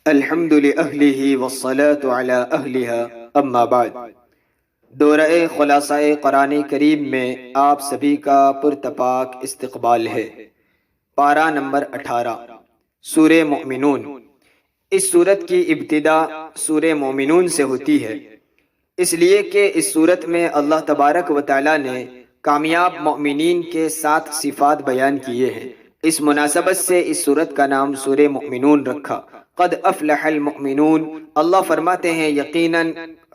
الحمد لأہلہ والصلاة علی اہلہا اما بعد۔ دورہ خلاصہ قرآن کریم میں آپ سبھی کا پرتپاک استقبال ہے۔ پارہ نمبر 18 سورہ مومنون۔ اس سورت کی ابتدا سورہ مومنون سے ہوتی ہے، اس لیے کہ اس سورت میں اللہ تبارک و تعالی نے کامیاب مومنین کے 7 صفات بیان کیے ہیں۔ اس مناسبت سے اس سورت کا نام سورہ مومنون رکھا۔ قد افلح المؤمنون، اللہ فرماتے ہیں یقیناً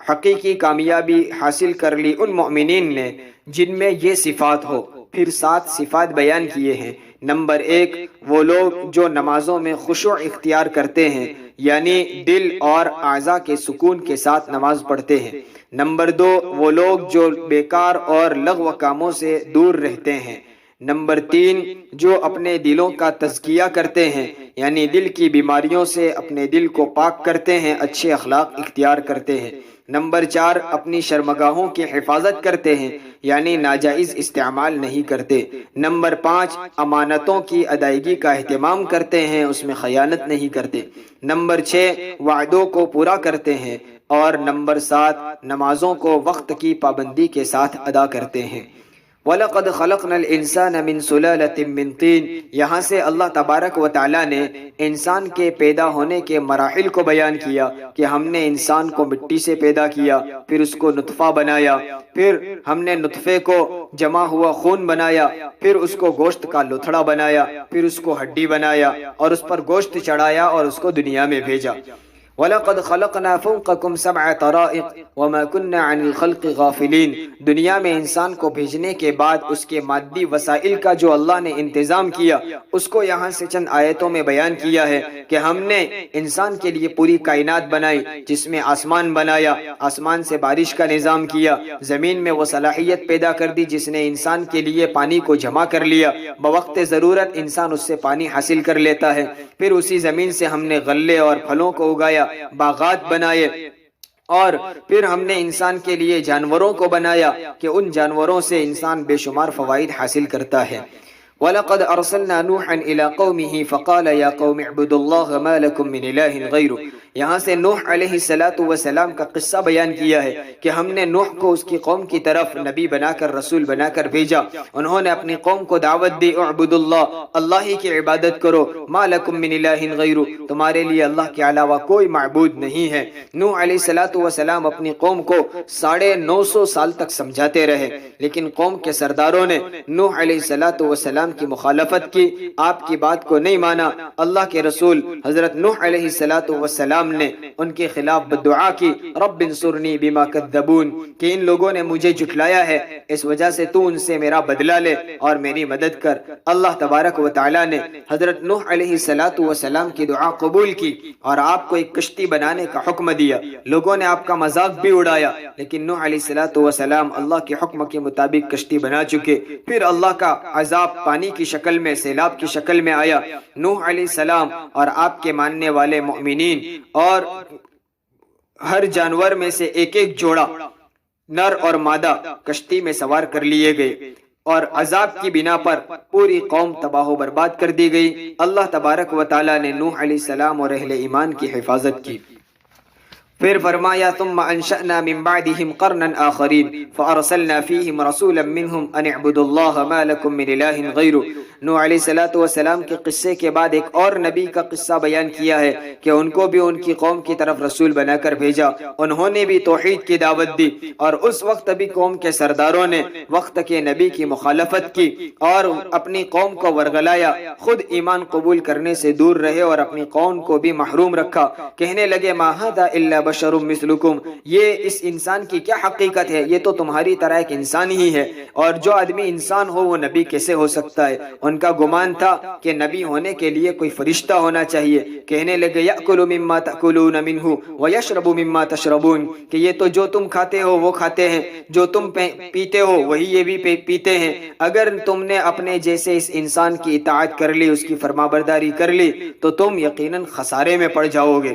حقیقی کامیابی حاصل کر لی ان مومنین نے جن میں یہ صفات ہو۔ پھر 7 صفات بیان کیے ہیں۔ نمبر 1، وہ لوگ جو نمازوں میں خشوع اختیار کرتے ہیں، یعنی دل اور اعضاء کے سکون کے ساتھ نماز پڑھتے ہیں۔ نمبر 2، وہ لوگ جو بیکار اور لغو کاموں سے دور رہتے ہیں۔ نمبر 3، جو اپنے دلوں کا تزکیہ کرتے ہیں، یعنی دل کی بیماریوں سے اپنے دل کو پاک کرتے ہیں، اچھے اخلاق اختیار کرتے ہیں۔ نمبر 4، اپنی شرمگاہوں کی حفاظت کرتے ہیں، یعنی ناجائز استعمال نہیں کرتے۔ نمبر 5، امانتوں کی ادائیگی کا اہتمام کرتے ہیں، اس میں خیانت نہیں کرتے۔ نمبر 6، وعدوں کو پورا کرتے ہیں۔ اور نمبر 7، نمازوں کو وقت کی پابندی کے ساتھ ادا کرتے ہیں۔ وَلَقَدْ خَلَقْنَا الْإِنسَانَ مِنْ سُلَالَةٍ مِّن طِينٍ، یہاں سے اللہ تبارک و تعالی نے انسان کے پیدا ہونے کے مراحل کو بیان کیا کہ ہم نے انسان کو مٹی سے پیدا کیا، پھر اس کو نطفہ بنایا، پھر ہم نے نطفے کو جمع ہوا خون بنایا، پھر اس کو گوشت کا لتھڑا بنایا، پھر اس کو ہڈی بنایا اور اس پر گوشت چڑھایا اور اس کو دنیا میں بھیجا۔ وَلَقَدْ خَلَقْنَا فَوْقَكُمْ سَبْعَ طَرَائِقَ وَمَا كُنَّا عَنِ الْخَلْقِ غَافِلِينَ، دنیا میں انسان کو بھیجنے کے بعد اس کے مادی وسائل کا جو اللہ نے انتظام کیا اس کو یہاں سے چند آیتوں میں بیان کیا ہے کہ ہم نے انسان کے لیے پوری کائنات بنائی، جس میں آسمان بنایا، آسمان سے بارش کا نظام کیا، زمین میں وہ صلاحیت پیدا کر دی جس نے انسان کے لیے پانی کو جمع کر لیا، بوقت ضرورت انسان اس سے پانی حاصل کر لیتا ہے۔ پھر اسی زمین سے ہم نے غلے اور پھلوں کو اگایا، باغات بنائے، اور پھر ہم نے انسان کے لیے جانوروں کو بنایا کہ ان جانوروں سے انسان بے شمار فوائد حاصل کرتا ہے۔ وَلَقَدْ أَرْسَلْنَا نُوحًا إِلَىٰ قَوْمِهِ فَقَالَ يَا قَوْمِ اعْبُدُوا اللَّهَ مَا لَكُم مِّنْ إِلَٰهٍ غَيْرُهُ، یہاں سے نوح علیہ السلام کا قصہ بیان کیا ہے کہ ہم نے نوح کو اس کی قوم کی طرف نبی بنا کر، رسول بنا کر بھیجا۔ انہوں نے اپنی قوم کو دعوت دی، اعبدوا اللہ، اللہ ہی کی عبادت کرو، ما لکم من الہ غیرہ، تمہارے لیے اللہ کے علاوہ کوئی معبود نہیں ہے۔ نوح علیہ السلام اپنی قوم کو 950 سال تک سمجھاتے رہے، لیکن قوم کے سرداروں نے نوح علیہ السلام کی مخالفت کی، آپ کی بات کو نہیں مانا۔ اللہ کے رسول حضرت نوح علیہ السلام نے ان کے خلاف بدعا کی، رب انصرنی بما کذبون، کہ ان لوگوں نے مجھے جھٹلایا ہے، اس وجہ سے تو ان سے میرا بدلہ لے اور میری مدد کر۔ اللہ تبارک و تعالی نے حضرت نوح علیہ السلام کی دعا قبول کی اور آپ کو ایک کشتی بنانے کا حکم دیا۔ لوگوں نے آپ کا مذاق بھی اڑایا، لیکن نوح علیہ السلام اللہ کے حکم کے مطابق کشتی بنا چکے۔ پھر اللہ کا عذاب پانی کی شکل میں، سیلاب کی شکل میں آیا۔ نوح علیہ السلام اور آپ کے ماننے والے مؤمنین اور ہر جانور میں سے ایک ایک جوڑا، نر اور مادہ، کشتی میں سوار کر لیے گئے اور عذاب کی بنا پر پوری قوم تباہ و برباد کر دی گئی۔ اللہ تبارک و تعالی نے نوح علیہ السلام اور اہل ایمان کی حفاظت کی۔ پھر فرمایا ثم انشأنا من بعدهم قرنا آخرین فارسلنا فیہم رسولا منہم ان اعبدوا اللہ ما لکم من الہ غیرہ۔ نوح علیہ السلام کے قصے کے بعد ایک اور نبی کا قصہ بیان کیا ہے کہ ان کو بھی ان کی قوم کی طرف رسول بنا کر بھیجا، انہوں نے بھی توحید کی دعوت دی، اور اس وقت بھی قوم کے سرداروں نے وقت کے نبی کی مخالفت کی اور اپنی قوم کو ورغلایا، خود ایمان قبول کرنے سے دور رہے اور اپنی قوم کو بھی محروم رکھا۔ کہنے لگے ما ھذا الا بشر مثلکم، یہ اس انسان کی کیا حقیقت ہے، یہ تو تمہاری طرح ایک انسان ہی ہے، اور جو آدمی انسان ہو وہ نبی کیسے ہو سکتا ہے؟ ان کا گمان تھا کہ نبی ہونے کے لیے کوئی فرشتہ ہونا چاہیے۔ کہنے لگے یأکل مما تأکلون منہ ویشرب مما تشربون، کہ یہ تو جو تم کھاتے ہو وہ کھاتے ہیں، جو تم پیتے ہو وہی یہ بھی پیتے ہیں۔ اگر تم نے اپنے جیسے اس انسان کی اطاعت کر لی، اس کی فرمانبرداری کر لی، تو تم یقیناً خسارے میں پڑ جاؤ گے۔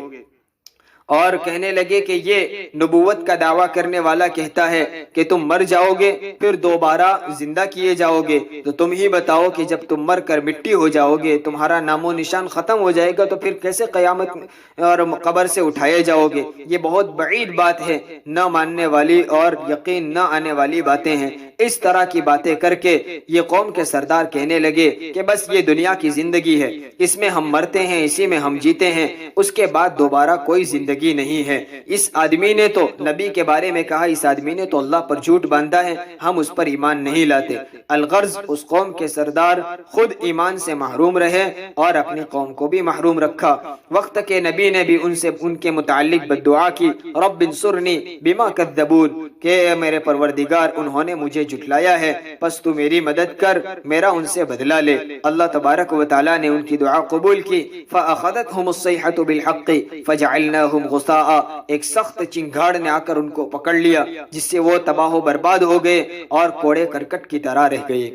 اور کہنے لگے کہ یہ نبوت کا دعویٰ کرنے والا کہتا ہے کہ تم مر جاؤ گے پھر دوبارہ زندہ کیے جاؤ گے، تو تم ہی بتاؤ کہ جب تم مر کر مٹی ہو جاؤ گے، تمہارا نام و نشان ختم ہو جائے گا، تو پھر کیسے قیامت اور قبر سے اٹھائے جاؤ گے؟ یہ بہت بعید بات ہے، نہ ماننے والی اور یقین نہ آنے والی باتیں ہیں۔ اس طرح کی باتیں کر کے یہ قوم کے سردار کہنے لگے کہ بس یہ دنیا کی زندگی ہے، اس میں ہم مرتے ہیں، اسی میں ہم جیتے ہیں، اس کے بعد دوبارہ کوئی زندگی نہیں ہے۔ اس آدمی نے تو نبی کے بارے میں کہا، اس آدمی نے تو اللہ پر جھوٹ باندھا ہے، ہم اس پر ایمان نہیں لاتے۔ الغرض اس قوم کے سردار خود ایمان سے محروم رہے اور اپنی قوم کو بھی محروم رکھا۔ وقت کے نبی نے بھی ان کے متعلق بددعا کی، رب انصرنی بما کذبون، کہ میرے پروردگار انہوں نے مجھے جھٹلایا ہے، پس تو میری مدد کر، میرا ان سے بدلہ لے۔ اللہ تبارک و تعالیٰ نے ان کی دعا قبول کی، فأخذتهم الصیحة بالحق فجعلناهم غثاء، ایک سخت چنگھاڑ نے آ کر ان کو پکڑ لیا جس سے وہ تباہ و برباد ہو گئے اور کوڑے کرکٹ کی طرح رہ گئے۔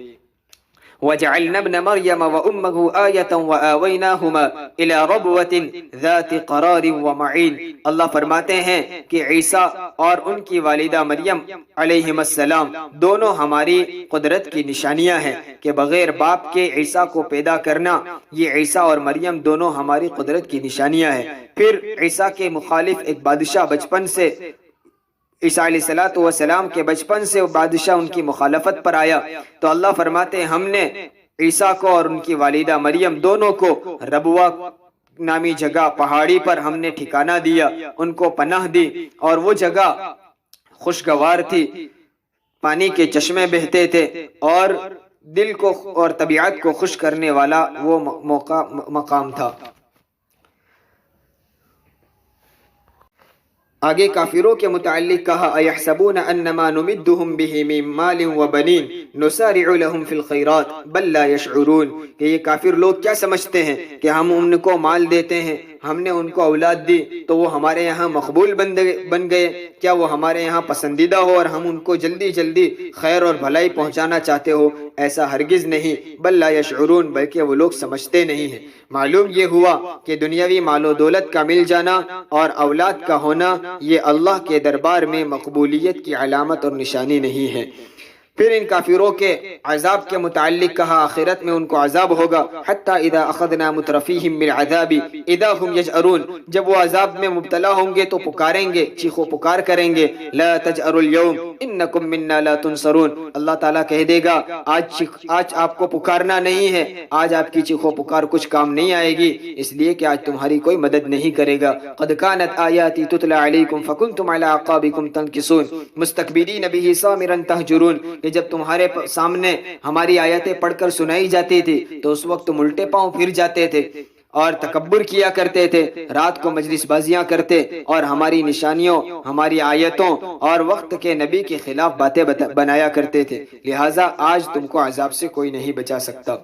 وَجَعَلْنَا ابْنَ مَرْيَمَ وَأُمَّهُ آيَةً وَآوَيْنَاهُمَا إِلَى رَبْوَةٍ ذَاتِ قَرَارٍ وَمَعِينٍ۔ اللہ فرماتے ہیں کہ عیسیٰ اور ان کی والدہ مریم علیہ السلام دونوں ہماری قدرت کی نشانیاں ہیں کہ بغیر باپ کے عیسیٰ کو پیدا کرنا، یہ عیسیٰ اور مریم دونوں ہماری قدرت کی نشانیاں ہیں۔ پھر عیسیٰ کے مخالف ایک بادشاہ بچپن سے، عیسیٰ علیہ السلام کے بچپن سے بادشاہ ان کی مخالفت پر آیا، تو اللہ فرماتے ہیں ہم نے عیسیٰ کو اور ان کی والدہ مریم دونوں کو ربوہ نامی جگہ پہاڑی پر ہم نے ٹھکانہ دیا، ان کو پناہ دی، اور وہ جگہ خوشگوار تھی، پانی کے چشمے بہتے تھے اور دل کو اور طبیعت کو خوش کرنے والا وہ مقام تھا۔ آگے کافروں کے متعلق کہا، اَيَحْسَبُونَ أَنَّمَا نُمِدُّهُمْ بِهِ مِن مَالٍ وَبَنِينَ نُسَارِعُ لَهُمْ فِي الْخَيْرَاتِ بَل لَّا يَشْعُرُونَ، کہ یہ کافر لوگ کیا سمجھتے ہیں کہ ہم ان کو مال دیتے ہیں، ہم نے ان کو اولاد دی تو وہ ہمارے یہاں مقبول بن گئے، کیا وہ ہمارے یہاں پسندیدہ ہو اور ہم ان کو جلدی جلدی خیر اور بھلائی پہنچانا چاہتے ہو؟ ایسا ہرگز نہیں، بل لا یشعرون، بلکہ وہ لوگ سمجھتے نہیں ہیں۔ معلوم یہ ہوا کہ دنیاوی مال و دولت کا مل جانا اور اولاد کا ہونا یہ اللہ کے دربار میں مقبولیت کی علامت اور نشانی نہیں ہے۔ پھر ان کافروں کے عذاب کے متعلق کہا، آخرت میں ان کو عذاب ہوگا، حتی اذا اخذنا مترفیہم بالعذاب اذا ہم یجأرون، جب وہ عذاب میں مبتلا ہوں گے تو پکاریں گے، چیخ و پکار کریں گے، لا تجأروا اليوم انکم منا لا تنصرون، اللہ تعالیٰ کہہ دے گا آج آپ کو پکارنا نہیں ہے، آج آپ کی چیخ و پکار کچھ کام نہیں آئے گی، اس لیے کہ آج تمہاری کوئی مدد نہیں کرے گا۔ قد كانت آیاتی تتلی علیکم فکنتم علی اعقابکم تنکسون مستکبرین به صامرا تہجرون، کہ جب تمہارے سامنے ہماری آیتیں پڑھ کر سنائی جاتی تھی تو اس وقت تم الٹے پاؤں پھر جاتے تھے اور تکبر کیا کرتے تھے، رات کو مجلس بازیاں کرتے اور ہماری نشانیوں، ہماری آیتوں اور وقت کے نبی کے خلاف باتیں بنایا کرتے تھے، لہٰذا آج تم کو عذاب سے کوئی نہیں بچا سکتا۔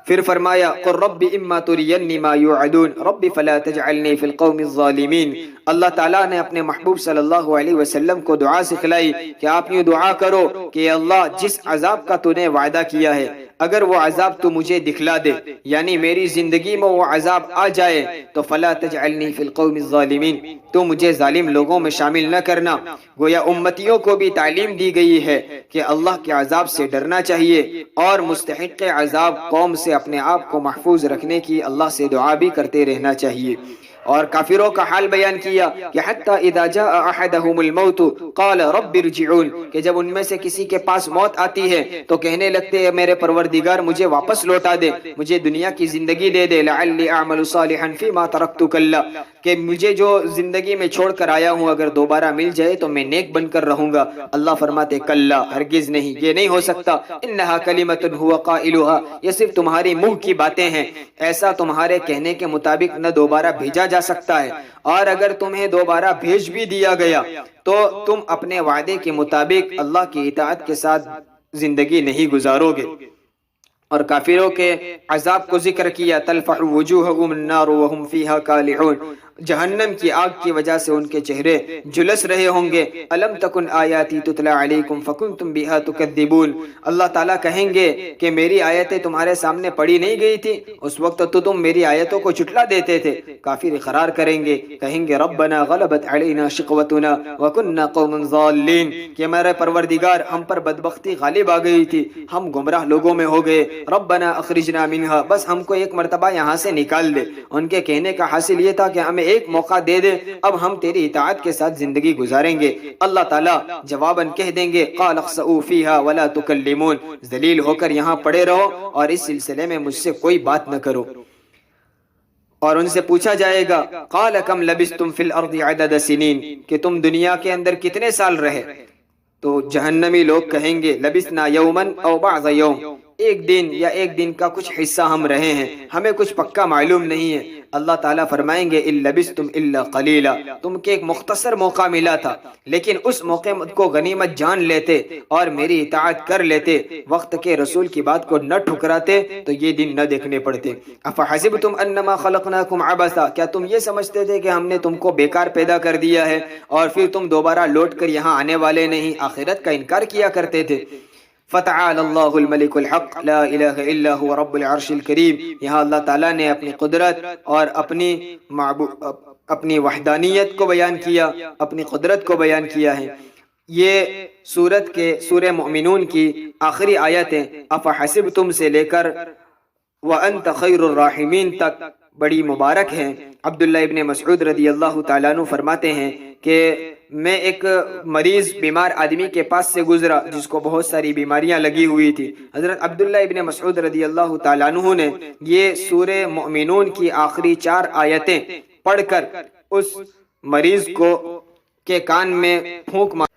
پھر فرمایا، قل رب اما ترینی ما یوعدون رب فلا تجعلنی فی القوم الظالمین۔ اللہ تعالیٰ نے اپنے محبوب صلی اللہ علیہ وسلم کو دعا سکھلائی کہ آپ یہ دعا کرو کہ اللہ جس عذاب کا تو نے وعدہ کیا ہے اگر وہ عذاب تو مجھے دکھلا دے، یعنی میری زندگی میں وہ عذاب آ جائے تو فلا تجعلنی فی القوم الظالمین، تو مجھے ظالم لوگوں میں شامل نہ کرنا۔ گویا امتیوں کو بھی تعلیم دی گئی ہے کہ اللہ کے عذاب سے ڈرنا چاہیے اور مستحق عذاب قوم سے اپنے آپ کو محفوظ رکھنے کی اللہ سے دعا بھی کرتے رہنا چاہیے۔ اور کافروں کا حال بیان کیا کہ حتی اذا جاء احدهم الموت قال رب ارجعون، کہ جب ان میں سے کسی کے پاس موت آتی ہے تو کہنے لگتے ہیں میرے پروردگار مجھے واپس لوٹا دے، مجھے دنیا کی زندگی دے دے، لعلی اعمل صالحا فیما ترکت کلا، کہ مجھے جو زندگی میں چھوڑ کر آیا ہوں اگر دوبارہ مل جائے تو میں نیک بن کر رہوں گا۔ اللہ فرماتے کلا، ہرگز نہیں، یہ نہیں ہو سکتا، انہا کلمۃ هو قائلها، یہ صرف تمہاری منہ کی باتیں ہیں، ایسا تمہارے کہنے کے مطابق نہ دوبارہ بھیجا جا سکتا ہے، اور اگر تمہیں دوبارہ بھیج بھی دیا گیا تو تم اپنے وعدے کے مطابق اللہ کی اطاعت کے ساتھ زندگی نہیں گزارو گے۔ اور کافروں کے عذاب کو ذکر کیا، تلفح وجوہہم النار وہم فیہا کالحون، جہنم کی آگ کی وجہ سے ان کے چہرے جلس رہے ہوں گے۔ الم تکن آیاتی تتلی علیکم فکنتم بہا تکذبون، اللہ تعالیٰ کہیں گے کہ میری آیتیں تمہارے سامنے پڑھی نہیں گئی تھی، اس وقت تو تم میری آیتوں کو جھٹلا دیتے تھے۔ کافر اقرار کریں گے، کہیں گے ربنا غلبت علینا شقوتنا وکننا قوما ضالین، کہ ہمارے پروردگار ہم پر بدبختی غالب آ گئی تھی، ہم گمراہ لوگوں میں ہو گئے۔ ربنا اخرجنا منہا، بس ہم کو ایک مرتبہ یہاں سے نکال دے۔ ان کے کہنے کا حاصل یہ تھا کہ ہمیں ایک موقع دے دے، اب ہم تیری اطاعت کے ساتھ زندگی گزاریں گے۔ اللہ تعالیٰ جواباً کہہ دیں گے قال اخسئوا فیہا ولا تکلمون، ذلیل ہو کر یہاں پڑے رہو اور اس سلسلے میں مجھ سے کوئی بات نہ کرو۔ اور ان سے پوچھا جائے گا قال کم لبثتم فی الارض عدد سنین، کہ تم دنیا کے اندر کتنے سال رہے؟ تو جہنمی لوگ کہیں گے لبثنا یوما او بعض یوم، ایک دن یا ایک دن کا کچھ حصہ ہم رہے ہیں، ہمیں کچھ پکا معلوم نہیں ہے۔ اللہ تعالیٰ فرمائیں گے ان لبثتم الا قلیلا، تم کے ایک مختصر موقع ملا تھا، لیکن اس موقع کو غنیمت جان لیتے اور میری اطاعت کر لیتے، وقت کے رسول کی بات کو نہ ٹھکراتے تو یہ دن نہ دیکھنے پڑتے۔ افحسبتم انما خلقناکم عبثا، کیا تم یہ سمجھتے تھے کہ ہم نے تم کو بیکار پیدا کر دیا ہے اور پھر تم دوبارہ لوٹ کر یہاں آنے والے نہیں، آخرت کا انکار کیا کرتے تھے۔ فتعال اللہ الملک الحق لا الہ الا هو رب العرش الکریم، یہاں اللہ تعالیٰ نے اپنی قدرت اور اپنی وحدانیت کو بیان کیا، اپنی قدرت کو بیان کیا ہے۔ یہ سورت کے سورہ مؤمنون کی آخری آیتیں افحسبتم سے لے کر وانت خیر الراحمین تک بڑی مبارک ہیں۔ عبداللہ ابن مسعود رضی اللہ تعالیٰ عنہ فرماتے ہیں کہ میں ایک مریض بیمار آدمی کے پاس سے گزرا جس کو بہت ساری بیماریاں لگی ہوئی تھی۔ حضرت عبداللہ ابن مسعود رضی اللہ تعالیٰ عنہ نے یہ سورہ مؤمنون کی آخری 4 آیتیں پڑھ کر اس مریض کے کان میں پھونک مار،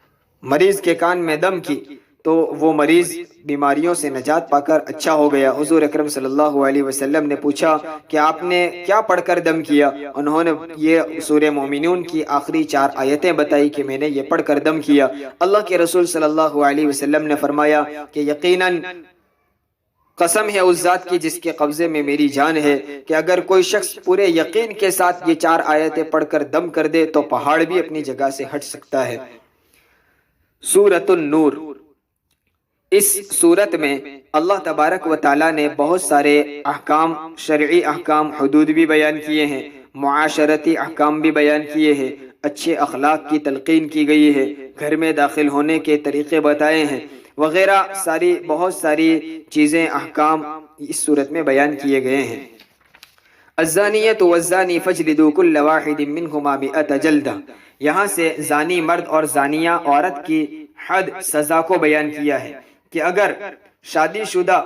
مریض کے کان میں دم کی، تو وہ مریض بیماریوں سے نجات پا کر اچھا ہو گیا۔ حضور اکرم صلی اللہ علیہ وسلم نے پوچھا کہ آپ نے کیا پڑھ کر دم کیا؟ انہوں نے یہ سورہ مومنون کی آخری 4 آیتیں بتائی کہ میں نے یہ پڑھ کر دم کیا۔ اللہ کے رسول صلی اللہ علیہ وسلم نے فرمایا کہ یقیناً قسم ہے اس ذات کی جس کے قبضے میں میری جان ہے کہ اگر کوئی شخص پورے یقین کے ساتھ یہ 4 آیتیں پڑھ کر دم کر دے تو پہاڑ بھی اپنی جگہ سے ہٹ سکتا ہے۔ سورۃ النور، اس صورت میں اللہ تبارک و تعالیٰ نے بہت سارے احکام، شرعی احکام، حدود بھی بیان کیے ہیں، معاشرتی احکام بھی بیان کیے ہیں، اچھے اخلاق کی تلقین کی گئی ہے، گھر میں داخل ہونے کے طریقے بتائے ہیں، وغیرہ بہت ساری چیزیں، احکام اس صورت میں بیان کیے گئے ہیں۔ الزانیۃ والزانی فاجلدوا کل واحد منہما 100 جلدہ، یہاں سے زانی مرد اور زانیہ عورت کی حد، سزا کو بیان کیا ہے کہ اگر شادی شدہ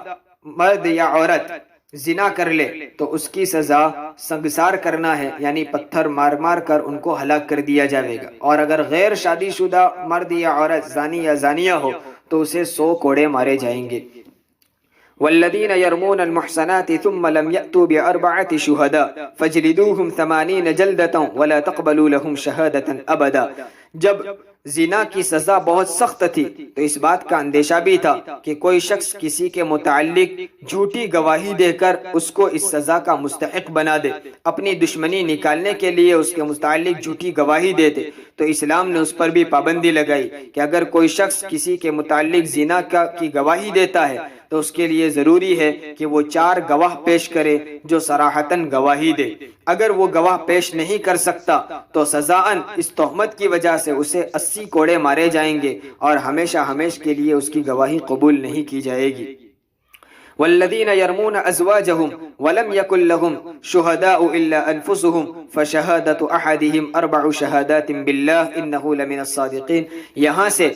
مرد یا عورت زنا کر لے تو اس کی سزا سنگسار کرنا ہے، یعنی پتھر مار مار کر ان کو ہلاک کر دیا جائے گا، اور اگر غیر شادی شدہ مرد یا عورت زانی یا زانیہ ہو تو اسے 100 کوڑے مارے جائیں گے۔ والذین یرمون المحصنات ثم لم یأتوا بأربعة شہداء فاجلدوهم 80 جلدة ولا تقبلوا لهم شہادة ابدا، جب زنا کی سزا بہت سخت تھی تو اس بات کا اندیشہ بھی تھا کہ کوئی شخص کسی کے متعلق جھوٹی گواہی دے کر اس کو اس سزا کا مستحق بنا دے، اپنی دشمنی نکالنے کے لیے اس کے متعلق جھوٹی گواہی دیتے، تو اسلام نے اس پر بھی پابندی لگائی کہ اگر کوئی شخص کسی کے متعلق زنا کی گواہی دیتا ہے تو اس کے لیے ضروری ہے کہ وہ 4 گواہ پیش کرے جو صراحتاً گواہی دے۔ اگر وہ گواہ پیش نہیں کر سکتا تو سزاً اس تہمت کی وجہ سے اسے 80 کوڑے مارے جائیں گے اور ہمیشہ ہمیشہ کے لیے اس کی گواہی قبول نہیں کی جائے گی۔ والذین یرمون ازواجہم ولم یکن لہم شہداء الا انفسہم فشہادۃ احدہم 4 شہادات باللہ انہ لمن الصادقین، یہاں سے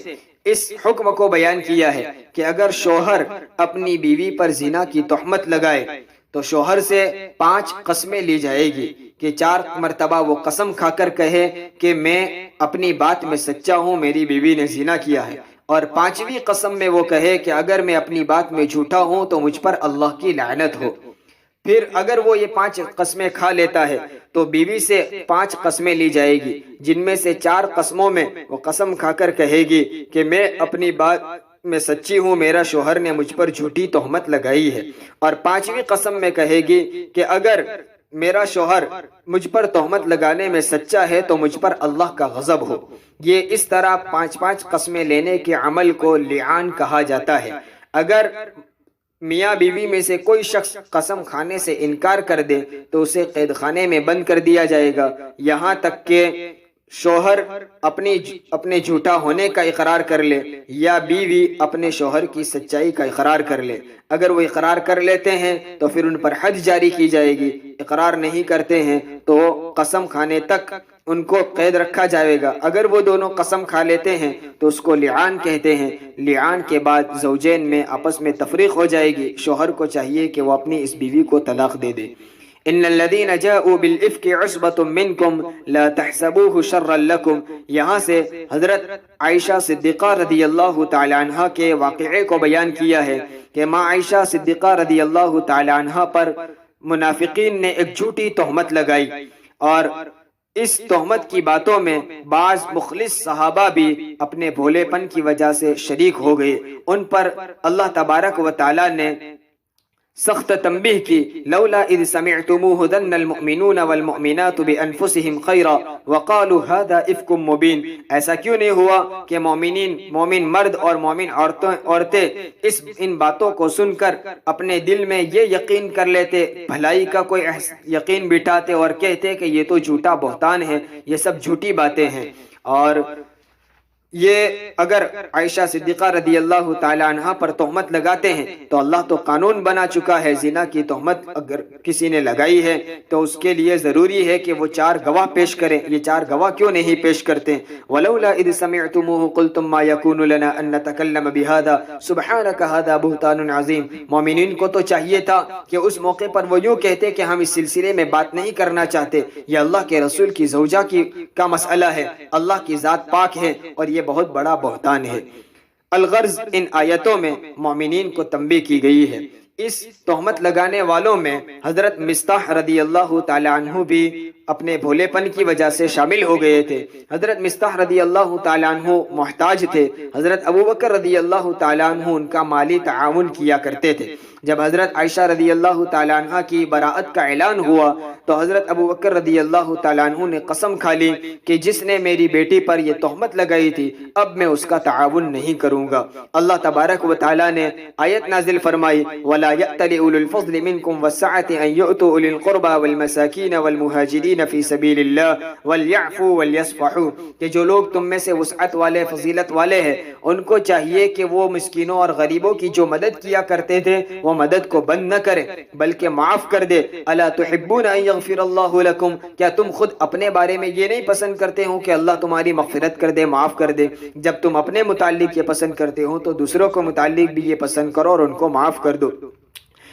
اس حکم کو بیان کیا ہے کہ اگر شوہر اپنی بیوی پر زنا کی تہمت لگائے تو شوہر سے 5 قسمیں لی جائے گی کہ 4 مرتبہ وہ قسم کھا کر کہے کہ میں اپنی بات میں سچا ہوں، میری بیوی نے زنا کیا ہے، اور 5ویں قسم میں وہ کہے کہ اگر میں اپنی بات میں جھوٹا ہوں تو مجھ پر اللہ کی لعنت ہو۔ پھر اگر وہ یہ 5 قسمیں کھا لیتا ہے تو بیوی سے 5 قسمیں لی جائے گی، جن میں سے 4 قسموں میں وہ قسم کھا کر کہے گی کہ میں اپنی بات میں سچی ہوں، میرا شوہر نے مجھ پر جھوٹی تہمت لگائی ہے۔ اور پانچویں قسم میں کہے گی کہ اگر میرا شوہر مجھ پر تہمت لگانے میں سچا ہے تو مجھ پر اللہ کا غضب ہو۔ یہ اس طرح پانچ پانچ قسمیں لینے کے عمل کو لعان کہا جاتا ہے۔ اگر میاں بیوی میں سے کوئی شخص قسم کھانے سے انکار کر دے تو اسے قید خانے میں بند کر دیا جائے گا، یہاں تک کہ شوہر اپنے جھوٹا ہونے کا اقرار کر لے یا بیوی اپنے شوہر کی سچائی کا اقرار کر لے۔ اگر وہ اقرار کر لیتے ہیں تو پھر ان پر حد جاری کی جائے گی، اقرار نہیں کرتے ہیں تو قسم کھانے تک ان کو قید رکھا جائے گا۔ اگر وہ دونوں قسم کھا لیتے ہیں تو اس کو لعان کہتے ہیں۔ لعان کے بعد زوجین میں آپس میں تفریق ہو جائے گی۔ شوہر کو چاہیے کہ وہ اپنی اس بیوی کو طلاق دے دے۔ ان الذين جاءوا بالافك عصبة منكم لا تحسبوه شرا لكم، یہاں سے حضرت عائشہ صدیقہ رضی اللہ تعالی عنہ کے واقعے کو بیان کیا ہے کہ ماں عائشہ صدیقہ رضی اللہ تعالی عنہ پر منافقین نے ایک جھوٹی تہمت لگائی، اور اس تہمت کی باتوں میں بعض مخلص صحابہ بھی اپنے بھولے پن کی وجہ سے شریک ہو گئے۔ ان پر اللہ تبارک و تعالی نے سخت تنبیہ کی، لولا اذ سمعتموه ظن المؤمنون والمؤمنات بانفسهم خیرا وقالوا هذا افک مبین، ایسا کیوں نہیں ہوا کہ مومن مرد اور مومن عورتیں ان باتوں کو سن کر اپنے دل میں یہ یقین کر لیتے، بھلائی کا کوئی یقین بٹھاتے اور کہتے کہ یہ تو جھوٹا بہتان ہے، یہ سب جھوٹی باتیں ہیں۔ اور یہ اگر عائشہ صدیقہ رضی اللہ تعالی عنہ پر تہمت لگاتے ہیں تو اللہ تو قانون بنا چکا ہے، زنا کی تہمت اگر کسی نے لگائی ہے تو اس کے لیے ضروری ہے کہ وہ 4 گواہ پیش کریں۔ یہ 4 گواہ کیوں نہیں پیش کرتے؟ وَلَوْلَا إِذْ سَمِعْتُمُوهُ قُلْتُمْ مَا يَكُونُ لَنَا أَن نَّتَكَلَّمَ بِهَذَا سُبْحَانَكَ هَذَا بُهْتَانٌ عَظِيمٌ، مومنین کو تو چاہیے تھا کہ اس موقع پر وہ یوں کہتے کہ ہم اس سلسلے میں بات نہیں کرنا چاہتے، یہ اللہ کے رسول کی زوجہ کا مسئلہ ہے، اللہ کی ذات پاک ہے اور یہ بہت بڑا بہتان ہے۔ الغرض ان آیتوں میں مومنین کو تنبیہ کی گئی ہے۔ اس تہمت لگانے والوں میں حضرت مصطح رضی اللہ تعالی عنہ بھی اپنے بھولے پن کی وجہ سے شامل ہو گئے تھے۔ حضرت مصطح رضی اللہ تعالی عنہ محتاج تھے، حضرت ابوبکر رضی اللہ تعالی عنہ ان کا مالی تعاون کیا کرتے تھے۔ جب حضرت عائشہ رضی اللہ تعالی عنہ کی براءت کا اعلان ہوا تو حضرت ابوبکر رضی اللہ تعالی عنہ نے قسم کھا لی کہ جس نے میری بیٹی پر یہ تہمت لگائی تھی اب میں اس کا تعاون نہیں کروں گا۔ اللہ تبارک و تعالی نے آیت نازل فرمائی، وَلَا يَأْتَلِ أُولُو الْفَضْلِ مِنْكُمْ وَالسَّعَةِ أَنْ يُؤْتُوا أُولِي الْقُرْبَى وَالْمَسَاكِينَ وَالْمُهَاجِرِينَ فِي سَبِيلِ اللَّهِ وَلْيَعْفُوا وَلْيَصْفَحُوا، کہ جو لوگ تم میں سے وسعت والے فضیلت والے ہیں ان کو چاہیے کہ وہ مسکینوں اور غریبوں کی جو مدد کیا کرتے تھے وہ مدد کو بند نہ کرے بلکہ معاف کر دے۔ الا تحبون ان یغفر اللہ لکم، کیا تم خود اپنے بارے میں یہ نہیں پسند کرتے ہو کہ اللہ تمہاری مغفرت کر دے، معاف کر دے؟ جب تم اپنے متعلق یہ پسند کرتے ہو تو دوسروں کو متعلق بھی یہ پسند کرو اور ان کو معاف کر دو۔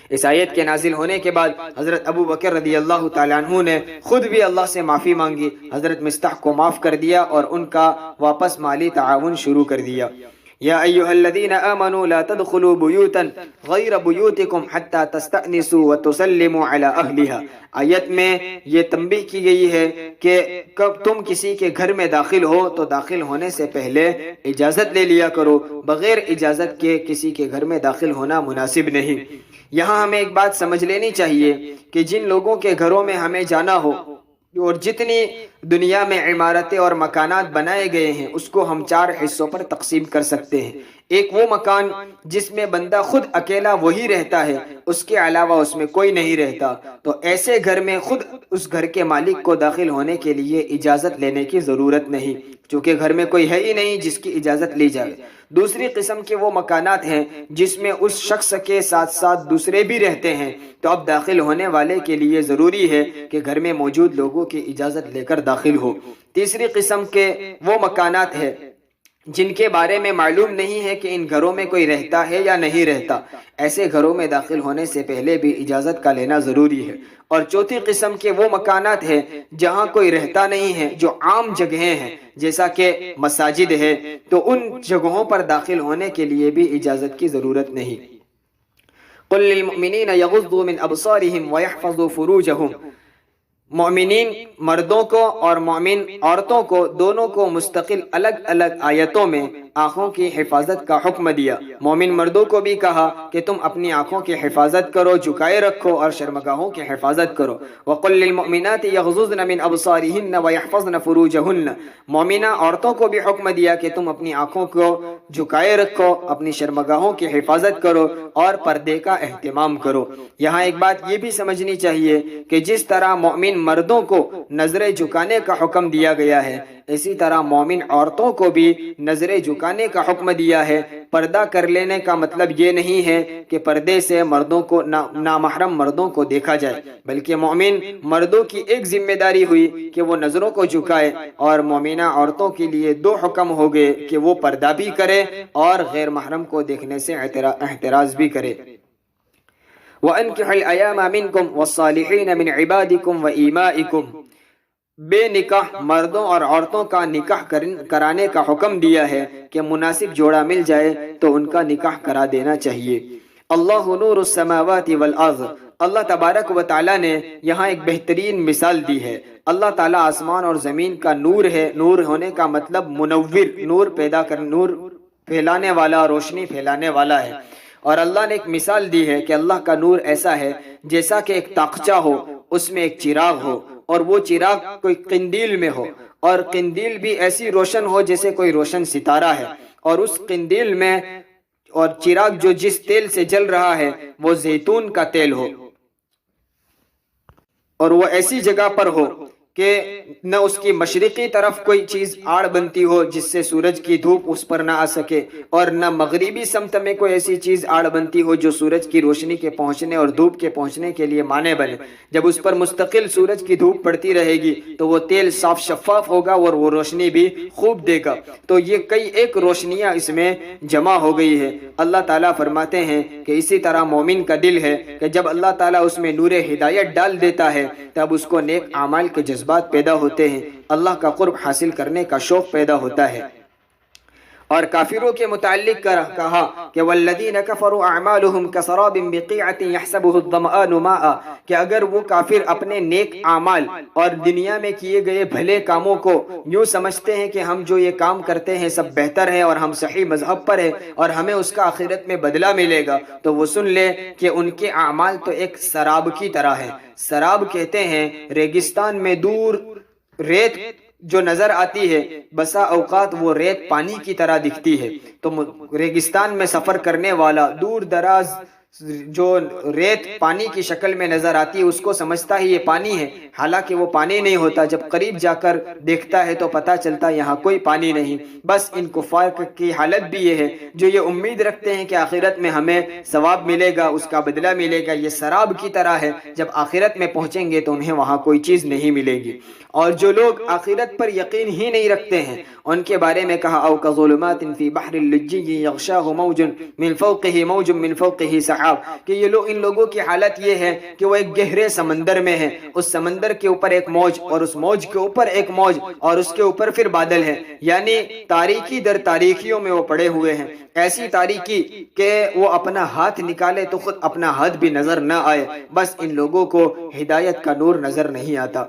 اس آیت کے نازل ہونے کے بعد حضرت ابو بکر رضی اللہ تعالیٰ عنہ نے خود بھی اللہ سے معافی مانگی، حضرت مصطح کو معاف کر دیا اور ان کا واپس مالی تعاون شروع کر دیا۔ یا ایہا الذین آمنوا لا تدخلوا بیوتا غیر بیوتکم حتی تستأنسوا وتسلموا علی اہلہا، آیت میں یہ تنبیہ کی گئی ہے کہ کب تم کسی کے گھر میں داخل ہو تو داخل ہونے سے پہلے اجازت لے لیا کرو، بغیر اجازت کے کسی کے گھر میں داخل ہونا مناسب نہیں۔ یہاں ہمیں ایک بات سمجھ لینی چاہیے کہ جن لوگوں کے گھروں میں ہمیں جانا ہو اور جتنی دنیا میں عمارتیں اور مکانات بنائے گئے ہیں اس کو ہم 4 حصوں پر تقسیم کر سکتے ہیں۔ ایک وہ مکان جس میں بندہ خود اکیلا وہی رہتا ہے، اس کے علاوہ اس میں کوئی نہیں رہتا، تو ایسے گھر میں خود اس گھر کے مالک کو داخل ہونے کے لیے اجازت لینے کی ضرورت نہیں، چونکہ گھر میں کوئی ہے ہی نہیں جس کی اجازت لی جائے۔ دوسری قسم کے وہ مکانات ہیں جس میں اس شخص کے ساتھ ساتھ دوسرے بھی رہتے ہیں، تو اب داخل ہونے والے کے لیے ضروری ہے کہ گھر میں موجود لوگوں کی اجازت لے کر داخل ہو۔ تیسری قسم کے وہ مکانات ہیں جن کے بارے میں معلوم نہیں ہے کہ ان گھروں میں کوئی رہتا ہے یا نہیں رہتا، ایسے گھروں میں داخل ہونے سے پہلے بھی اجازت کا لینا ضروری ہے۔ اور چوتھی قسم کے وہ مکانات ہیں جہاں کوئی رہتا نہیں ہے، جو عام جگہیں ہیں جیسا کہ مساجد ہے، تو ان جگہوں پر داخل ہونے کے لیے بھی اجازت کی ضرورت نہیں۔ قل للمؤمنین یغضوا من ابصارهم ویحفظوا فروجهم، مومنین مردوں کو اور مومن عورتوں کو دونوں کو مستقل الگ الگ آیتوں میں آنکھوں کی حفاظت کا حکم دیا۔ مومن مردوں کو بھی کہا کہ تم اپنی آنکھوں کی حفاظت کرو، جھکائے رکھو اور شرمگاہوں کی حفاظت کرو۔ وَقُلْ لِلْمُؤْمِنَاتِ يَغْضُضْنَ مِنْ أَبْصَارِهِنَّ وَيَحْفَظْنَ فُرُوجَهُنَّ، مومنہ عورتوں کو بھی حکم دیا کہ تم اپنی آنکھوں کو جھکائے رکھو، اپنی شرمگاہوں کی حفاظت کرو اور پردے کا اہتمام کرو۔ یہاں ایک بات یہ بھی سمجھنی چاہیے کہ جس طرح مومن مردوں کو نظریں جھکانے کا حکم دیا گیا ہے، اسی طرح مومن عورتوں کو بھی نظریں جھکانے کا حکم دیا ہے۔ پردہ کر لینے کا مطلب یہ نہیں ہے کہ پردے سے مردوں کو نامحرم مردوں کو دیکھا جائے، بلکہ مومن مردوں کی ایک ذمہ داری ہوئی کہ وہ نظروں کو جھکائے، اور مومنہ عورتوں کے لیے دو حکم ہو گئے کہ وہ پردہ بھی کرے اور غیر محرم کو دیکھنے سے احتراز بھی کرے۔ وَأَنْكِحُوا الْأَيَامَ مِنْكُمْ وَالصَّالِحِينَ مِنْ عِبَادِكُمْ وَإِمَائِكُمْ، بے نکاح مردوں اور عورتوں کا نکاح کرانے کا حکم دیا ہے کہ مناسب جوڑا مل جائے تو ان کا نکاح کرا دینا چاہیے۔ اللہ نور السماوات والارض، اللہ تبارک و تعالیٰ نے یہاں ایک بہترین مثال دی ہے۔ اللہ تعالیٰ آسمان اور زمین کا نور ہے۔ نور ہونے کا مطلب منور، نور پیدا کر، نور پھیلانے والا، روشنی پھیلانے والا ہے۔ اور اللہ نے ایک مثال دی ہے کہ اللہ کا نور ایسا ہے جیسا کہ ایک تاقچہ ہو، اس میں ایک چراغ ہو، اور وہ چراغ کوئی قندیل میں ہو، اور قندیل بھی ایسی روشن ہو جیسے کوئی روشن ستارہ ہے، اور اس قندیل میں اور چراغ جو جس تیل سے جل رہا ہے وہ زیتون کا تیل ہو، اور وہ ایسی جگہ پر ہو کہ نہ اس کی مشرقی طرف کوئی چیز آڑ بنتی ہو جس سے سورج کی دھوپ اس پر نہ آ سکے، اور نہ مغربی سمت میں کوئی ایسی چیز آڑ بنتی ہو جو سورج کی روشنی کے پہنچنے اور دھوپ کے پہنچنے کے لیے مانع بنے۔ جب اس پر مستقل سورج کی دھوپ پڑتی رہے گی تو وہ تیل صاف شفاف ہوگا اور وہ روشنی بھی خوب دے گا۔ تو یہ کئی ایک روشنیاں اس میں جمع ہو گئی ہے۔ اللہ تعالیٰ فرماتے ہیں کہ اسی طرح مومن کا دل ہے کہ جب اللہ تعالیٰ اس میں نور ہدایت ڈال دیتا ہے تب اس کو نیک اعمال کے جذبات پیدا ہوتے ہیں، اللہ کا قرب حاصل کرنے کا شوق پیدا ہوتا ہے۔ اور کافروں کے متعلق کہا کہ والذین کفروا اعمالهم کسراب بقیعۃ یحسبه الظمآن ماء، کہ اگر وہ کافر اپنے نیک اعمال اور دنیا میں کیے گئے بھلے کاموں کو یوں سمجھتے ہیں کہ ہم جو یہ کام کرتے ہیں سب بہتر ہے اور ہم صحیح مذہب پر ہیں اور ہمیں اس کا آخرت میں بدلہ ملے گا، تو وہ سن لے کہ ان کے اعمال تو ایک سراب کی طرح ہے۔ سراب کہتے ہیں ریگستان میں دور ریت جو نظر آتی ہے، بسا اوقات وہ ریت پانی کی طرح دکھتی ہے۔ تو ریگستان میں سفر کرنے والا دور دراز جو ریت پانی کی شکل میں نظر آتی ہے اس کو سمجھتا ہے یہ پانی ہے، حالانکہ وہ پانی نہیں ہوتا۔ جب قریب جا کر دیکھتا ہے تو پتہ چلتا یہاں کوئی پانی نہیں۔ بس ان کفار کی حالت بھی یہ ہے جو یہ امید رکھتے ہیں کہ آخرت میں ہمیں ثواب ملے گا، اس کا بدلہ ملے گا، یہ سراب کی طرح ہے، جب آخرت میں پہنچیں گے تو انہیں وہاں کوئی چیز نہیں ملے گی۔ اور جو لوگ آخرت پر یقین ہی نہیں رکھتے ہیں ان کے بارے میں کہا او کظلمات فی بحر اللجی یغشاہ موج من فوقہ موج من فوقہ سحاب، کہ یہ لوگ، ان لوگوں کی حالت یہ ہے کہ وہ ایک گہرے سمندر میں ہیں، اس سمندر کے اوپر ایک موج اور اس موج کے اوپر ایک موج اور اس کے اوپر پھر بادل ہے، یعنی تاریکی در تاریکیوں میں وہ پڑے ہوئے ہیں، ایسی تاریکی کہ وہ اپنا ہاتھ نکالے تو خود اپنا ہاتھ بھی نظر نہ آئے۔ بس ان لوگوں کو ہدایت کا نور نظر نہیں آتا۔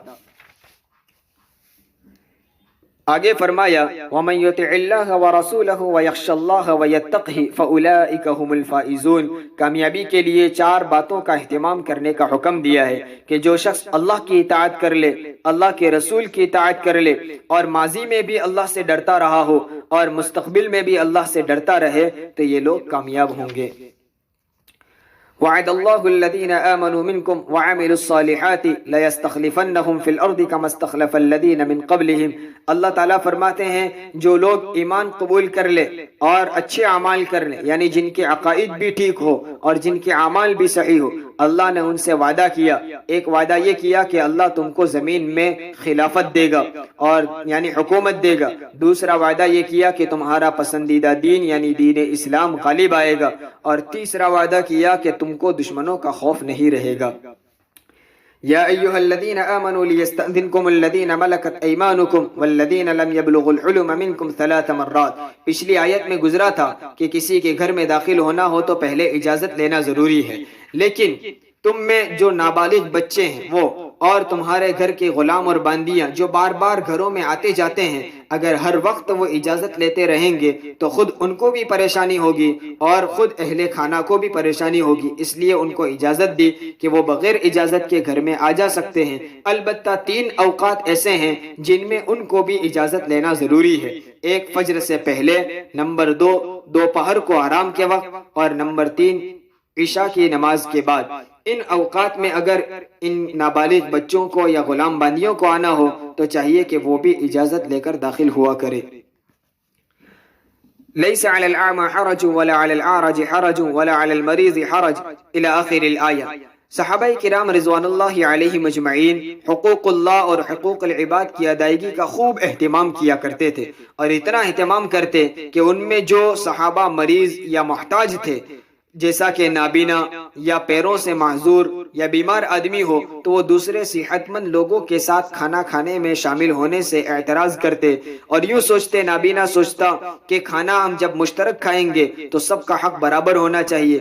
آگے فرمایا وَمَن يُطِعِ اللَّهَ وَرَسُولَهُ وَيَخْشَ اللَّهَ وَيَتَّقْهِ فَأُولَئِكَ هُمُ الْفَائِزُونَ، کامیابی کے لیے چار باتوں کا اہتمام کرنے کا حکم دیا ہے کہ جو شخص اللہ کی اطاعت کر لے، اللہ کے رسول کی اطاعت کر لے، اور ماضی میں بھی اللہ سے ڈرتا رہا ہو اور مستقبل میں بھی اللہ سے ڈرتا رہے تو یہ لوگ کامیاب ہوں گے۔ وعد اللہ الذین آمنوا منکم وعملوا الصالحات لیستخلفنہم فی الارض کما استخلف الذین من قبلہم، اللہ تعالیٰ فرماتے ہیں جو لوگ ایمان قبول کر لے اور اچھے اعمال کر لے، یعنی جن کے عقائد بھی ٹھیک ہو اور جن کے اعمال بھی صحیح ہو، اللہ نے ان سے وعدہ کیا۔ ایک وعدہ یہ کیا کہ اللہ تم کو زمین میں خلافت دے گا اور یعنی حکومت دے گا۔ دوسرا وعدہ یہ کیا کہ تمہارا پسندیدہ دین یعنی دین اسلام غالب آئے گا، اور تیسرا وعدہ کیا کہ تم کو دشمنوں کا خوف نہیں رہے گا۔ یا ایہا الذین آمنوا لیستأذنکم الذین ملکت ایمانکم والذین لم یبلغوا الحلم منکم 3 مرات، پچھلی آیت میں گزرا تھا کہ کسی کے گھر میں داخل ہونا ہو تو پہلے اجازت لینا ضروری ہے، لیکن تم میں جو نابالغ بچے ہیں وہ اور تمہارے گھر کے غلام اور باندیاں جو بار بار گھروں میں آتے جاتے ہیں، اگر ہر وقت وہ اجازت لیتے رہیں گے تو خود ان کو بھی پریشانی ہوگی اور خود اہل خانہ کو بھی پریشانی ہوگی، اس لیے ان کو اجازت دی کہ وہ بغیر اجازت کے گھر میں آ جا سکتے ہیں۔ البتہ 3 اوقات ایسے ہیں جن میں ان کو بھی اجازت لینا ضروری ہے: ایک فجر سے پہلے، نمبر 2 دوپہر کو آرام کے وقت، اور نمبر 3 عشاء کی نماز کے بعد۔ ان اوقات میں اگر ان نابالغ بچوں کو یا غلام باندیوں کو آنا ہو تو چاہیے کہ وہ بھی اجازت لے کر داخل ہوا کرے۔ لیس علی الاعمى حرج ولا علی الاعرج حرج ولا علی المریض حرج الى آخر الآیہ۔ صحابہ کرام رضوان اللہ علیہ مجمعین حقوق اللہ اور حقوق العباد کی ادائیگی کا خوب اہتمام کیا کرتے تھے، اور اتنا اہتمام کرتے کہ ان میں جو صحابہ مریض یا محتاج تھے، جیسا کہ نابینا یا پیروں سے معذور یا بیمار آدمی ہو، تو وہ دوسرے صحت مند لوگوں کے ساتھ کھانا کھانے میں شامل ہونے سے اعتراض کرتے، اور یوں سوچتے، نابینا سوچتا کہ کھانا ہم جب مشترک کھائیں گے تو سب کا حق برابر ہونا چاہیے،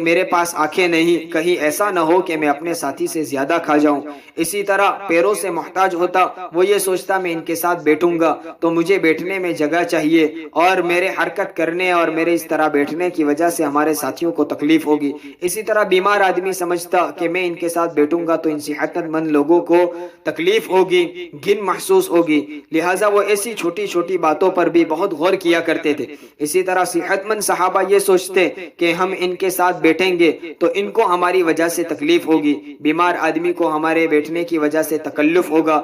میرے پاس آنکھیں نہیں، کہیں ایسا نہ ہو کہ میں اپنے ساتھی سے زیادہ کھا جاؤں۔ اسی طرح پیروں سے محتاج ہوتا، وہ یہ سوچتا میں ان کے ساتھ بیٹھوں گا تو مجھے بیٹھنے میں جگہ چاہیے، اور میرے حرکت کرنے اور میرے اس طرح بیٹھنے کی وجہ سے ہمارے ساتھیوں کو تکلیف ہوگی۔ اسی طرح بیمار آدمی سمجھتا کہ میں ان کے ساتھ بیٹھوں گا تو ان صحت مند لوگوں کو تکلیف ہوگی، گھن محسوس ہوگی، لہٰذا وہ ایسی چھوٹی چھوٹی باتوں پر بھی بہت غور کیا کرتے تھے۔ اسی طرح صحت مند صحابہ یہ سوچتے کہ ہم ان کے ساتھ بیٹھیں گے تو ان کو ہماری وجہ سے تکلیف ہوگی، بیمار آدمی کو ہمارے بیٹھنے کی وجہ سے تکلف ہوگا،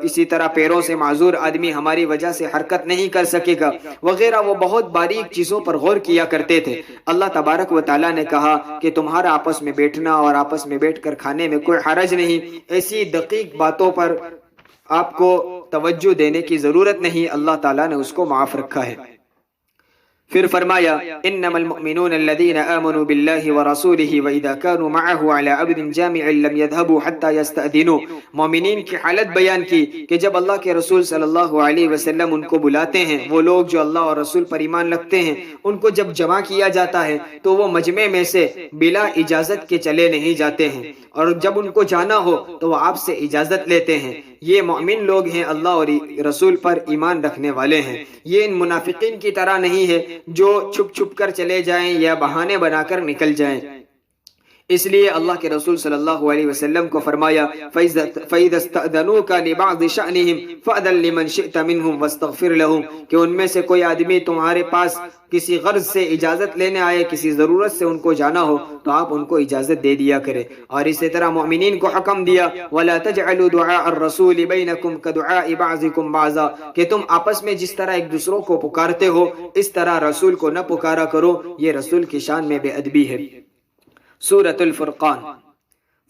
اسی طرح پیروں سے معذور آدمی ہماری وجہ سے حرکت نہیں کر سکے گا وغیرہ۔ وہ بہت باریک چیزوں پر غور کیا کرتے تھے۔ اللہ تبارک و تعالیٰ نے کہا کہ تمہارا آپس میں بیٹھنا اور آپس میں بیٹھ کر کھانے میں کوئی حرج نہیں، ایسی دقیق باتوں پر آپ کو توجہ دینے کی ضرورت نہیں، اللہ تعالیٰ نے اس کو معاف رکھا ہے۔ پھر فرمایا انما المؤمنون الذين آمنوا بالله ورسوله واذا كانوا معه على عبد جامع لم يذهبوا حتى يستأذنوا۔ مومنین کی حالت بیان کی کہ جب اللہ کے رسول صلی اللہ علیہ وسلم ان کو بلاتے ہیں، وہ لوگ جو اللہ اور رسول پر ایمان رکھتے ہیں، ان کو جب جمع کیا جاتا ہے تو وہ مجمع میں سے بلا اجازت کے چلے نہیں جاتے ہیں، اور جب ان کو جانا ہو تو وہ آپ سے اجازت لیتے ہیں۔ یہ مومن لوگ ہیں، اللہ اور رسول پر ایمان رکھنے والے ہیں۔ یہ ان منافقین کی طرح نہیں ہے جو چھپ چھپ کر چلے جائیں یا بہانے بنا کر نکل جائیں۔ اس لیے اللہ کے رسول صلی اللہ علیہ وسلم کو فرمایا فَإِذَا اسْتَأْذَنُوكَ لِبَعْضِ شَأْنِهِمْ فَأْذَن لِمَنْ شِئْتَ مِنْهُمْ وَاسْتَغْفِرْ لَهُمْ، کہ ان میں سے کوئی آدمی تمہارے پاس کسی غرض سے اجازت لینے آئے، کسی ضرورت سے ان کو جانا ہو تو آپ ان کو اجازت دے دیا کرے۔ اور اسی طرح مومنین کو حکم دیا وَلَا تَجْعَلُوا دُعَاءَ الرَّسُولِ بَيْنَكُمْ كَدُعَاءِ بَعْضِكُمْ بَعْضًا، کہ تم آپس میں جس طرح ایک دوسروں کو پکارتے ہو اس طرح رسول کو نہ پکارا کرو، یہ رسول کی شان میں بے ادبی ہے۔ سورۃ الفرقان،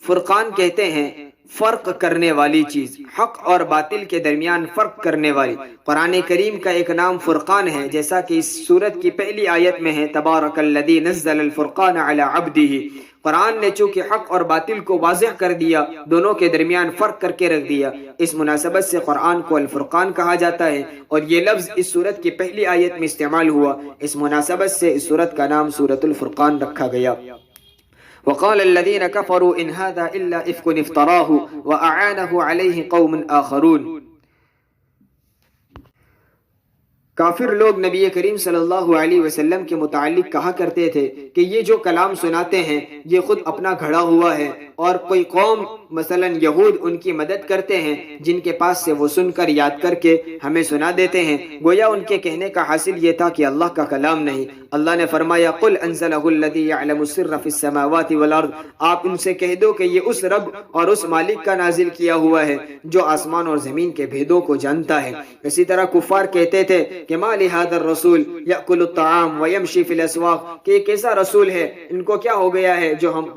فرقان کہتے ہیں فرق کرنے والی چیز، حق اور باطل کے درمیان فرق کرنے والی۔ قرآن کریم کا ایک نام فرقان ہے، جیسا کہ اس سورت کی پہلی آیت میں ہے تبارک الذی نزل الفرقان علی عبدہ۔ قرآن نے چونکہ حق اور باطل کو واضح کر دیا، دونوں کے درمیان فرق کر کے رکھ دیا، اس مناسبت سے قرآن کو الفرقان کہا جاتا ہے، اور یہ لفظ اس سورت کی پہلی آیت میں استعمال ہوا، اس مناسبت سے اس سورت کا نام سورۃ الفرقان رکھا گیا۔ وقال الذين كفروا إن هذا إلا إفك افتراه وأعانه عليه قوم آخرون۔ کافر لوگ نبی کریم صلی اللہ علیہ وسلم کے متعلق کہا کرتے تھے کہ یہ جو کلام سناتے ہیں یہ خود اپنا گھڑا ہوا ہے، اور کوئی قوم مثلا یہود ان کی مدد کرتے ہیں جن کے پاس سے وہ سن کر یاد کر کے ہمیں سنا دیتے ہیں، گویا ان کے کہنے کا حاصل یہ تھا کہ اللہ کا کلام نہیں۔ اللہ نے فرمایا قل انزلہ الذی یعلم السر فی السماوات والارض، آپ ان سے کہہ دو کہ یہ اس رب اور اس مالک کا نازل کیا ہوا ہے جو آسمان اور زمین کے بھیدوں کو جانتا ہے۔ اسی طرح کفار کہتے تھے کہ ما لہذا الرسول یأکل الطعام ویمشی فی الاسواق، کہ یہ کیسا رسول ہے، ان کو کیا ہو گیا ہے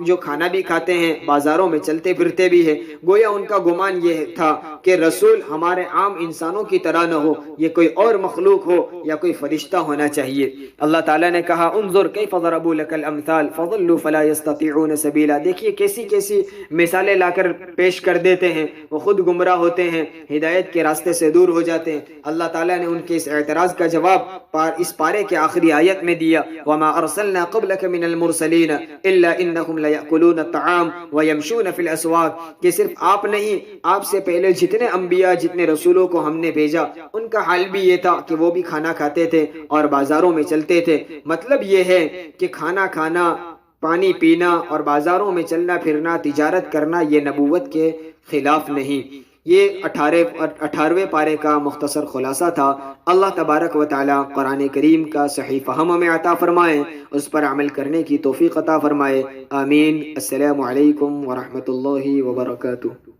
جو کھانا بھی کھاتے ہیں، بازاروں میں چلتے پھرتے بھی ہے۔ گویا ان کا گمان یہ تھا کہ رسول ہمارے عام انسانوں کی طرح نہ ہو، یہ کوئی اور مخلوق ہو یا کوئی فرشتہ ہونا چاہیے۔ اللہ تعالیٰ نے کہا انظر کیف ضربوا لك الامثال فضلوا فلا يستطيعون سبیلا، دیکھیے کیسی کیسی مثالیں لا کر پیش کر دیتے ہیں، وہ خود گمراہ ہوتے ہیں، ہدایت کے راستے سے دور ہو جاتے ہیں۔ اللہ تعالیٰ نے ان کے اس اعتراض کا جواب اس پارے کے آخری آیت میں دیا، وما ارسلنا قبلك من المرسلین الا انهم ليأكلون الطعام ويمشون في الاسواق، کہ صرف آپ نہیں، آپ سے پہلے جتنے انبیاء جتنے رسولوں کو ہم نے بھیجا ان کا حال بھی یہ تھا کہ وہ بھی کھانا کھاتے تھے اور بازاروں میں چلتے تھے۔ مطلب یہ ہے کہ کھانا کھانا، پانی پینا اور بازاروں میں چلنا پھرنا، تجارت کرنا، یہ نبوت کے خلاف نہیں۔ یہ 18ویں پارے کا مختصر خلاصہ تھا۔ اللہ تبارک و تعالی قرآن کریم کا صحیح فہم ہمیں عطا فرمائے، اس پر عمل کرنے کی توفیق عطا فرمائے، آمین۔ السلام علیکم ورحمۃ اللہ وبرکاتہ۔